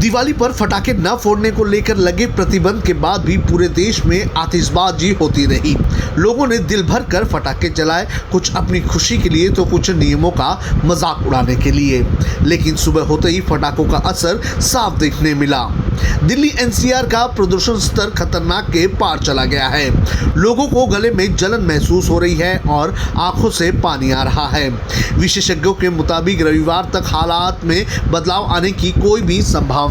दिवाली पर फटाखे न फोड़ने को लेकर लगे प्रतिबंध के बाद भी पूरे देश में आतिशबाजी होती रही। लोगों ने दिल भर कर फटाखे जलाए, कुछ अपनी खुशी के लिए तो कुछ नियमों का मजाक उड़ाने के लिए। लेकिन सुबह होते ही फटाखों का असर साफ देखने मिला। दिल्ली एनसीआर का प्रदूषण स्तर खतरनाक के पार चला गया है। लोगों को गले में जलन महसूस हो रही है और आंखों से पानी आ रहा है। विशेषज्ञों के मुताबिक रविवार तक हालात में बदलाव आने की कोई भी संभावना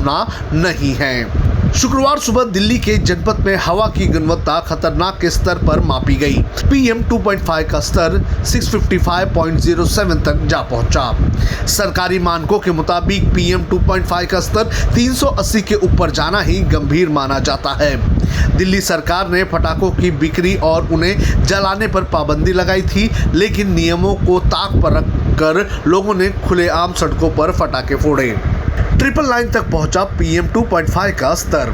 नहीं है। शुक्रवार सुबह दिल्ली के जनपद में हवा की गुणवत्ता खतरनाक के स्तर पर मापी गई। PM 2.5 का स्तर 655.07 तक जा पहुंचा। सरकारी मानकों के मुताबिक PM 2.5 का स्तर 380 के ऊपर जाना ही गंभीर माना जाता है। दिल्ली सरकार ने पटाखों की बिक्री और उन्हें जलाने पर पाबंदी लगाई थी, लेकिन नियमों को ताक पर रखकर लोगों ने खुलेआम सड़कों पर फटाखे फोड़े। 999 तक पहुंचा PM 2.5 का स्तर।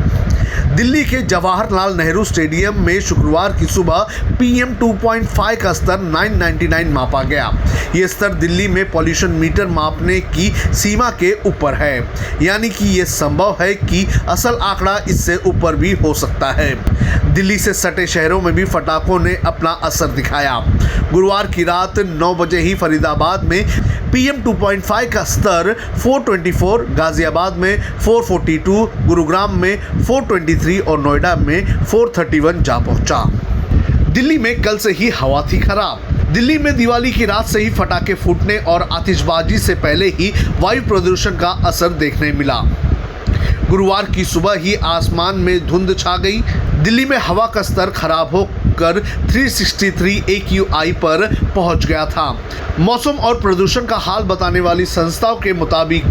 दिल्ली के जवाहरलाल नेहरू स्टेडियम में शुक्रवार की सुबह PM 2.5 का स्तर 999 मापा गया। ये स्तर दिल्ली में पॉल्यूशन मीटर मापने की सीमा के ऊपर है, यानी कि ये संभव है कि असल आंकड़ा इससे ऊपर भी हो सकता है। दिल्ली से सटे शहरों में भी फटाखों ने अपना असर दिखाया। गुरुवार की रात 9 बजे ही फरीदाबाद में PM 2.5 का स्तर 424, गाजियाबाद में 442, गुरुग्राम में 423 और नोएडा में 431 जा पहुंचा। दिल्ली में कल से ही हवा थी खराब। दिल्ली में दिवाली की रात से ही फटाखे फूटने और आतिशबाजी से पहले ही वायु प्रदूषण का असर देखने मिला। गुरुवार की सुबह ही आसमान में धुंध छा गई। दिल्ली में हवा का स्तर खराब होकर 363 AQI पर पहुंच गया था। मौसम और प्रदूषण का हाल बताने वाली संस्थाओं के मुताबिक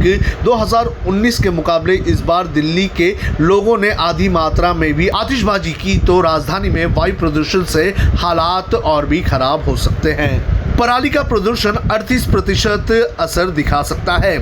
2019 के मुकाबले इस बार दिल्ली के लोगों ने आधी मात्रा में भी आतिशबाजी की, तो राजधानी में वायु प्रदूषण से हालात और भी खराब हो सकते हैं। पराली का प्रदूषण 38% असर दिखा सकता है।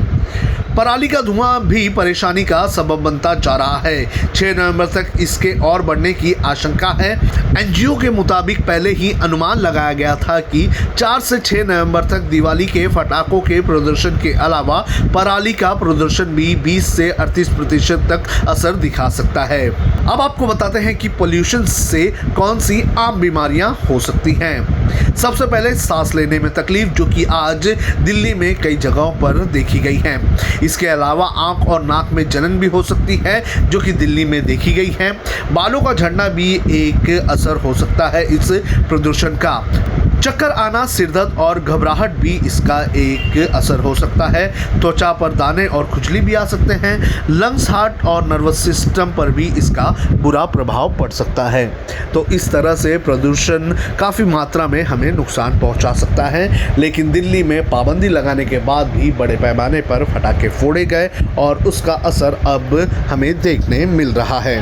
पराली का धुआं भी परेशानी का सबब बनता जा रहा है। 6 नवंबर तक इसके और बढ़ने की आशंका है। एनजीओ के मुताबिक पहले ही अनुमान लगाया गया था कि 4 से 6 नवंबर तक दिवाली के फटाखों के प्रदर्शन के अलावा पराली का प्रदर्शन भी 20 से 38% तक असर दिखा सकता है। अब आपको बताते हैं कि पोल्यूशन से कौन सी आम बीमारियां हो सकती हैं। सबसे पहले सांस लेने में तकलीफ, जो कि आज दिल्ली में कई जगहों पर देखी गई है। इसके अलावा आंख और नाक में जलन भी हो सकती है, जो कि दिल्ली में देखी गई है। बालों का झड़ना भी एक असर हो सकता है इस प्रदूषण का। चक्कर आना, सिरदर्द और घबराहट भी इसका एक असर हो सकता है। त्वचा पर दाने और खुजली भी आ सकते हैं। लंग्स, हार्ट और नर्वस सिस्टम पर भी इसका बुरा प्रभाव पड़ सकता है। तो इस तरह से प्रदूषण काफ़ी मात्रा में हमें नुकसान पहुंचा सकता है। लेकिन दिल्ली में पाबंदी लगाने के बाद भी बड़े पैमाने पर फटाखे फोड़े गए और उसका असर अब हमें देखने मिल रहा है।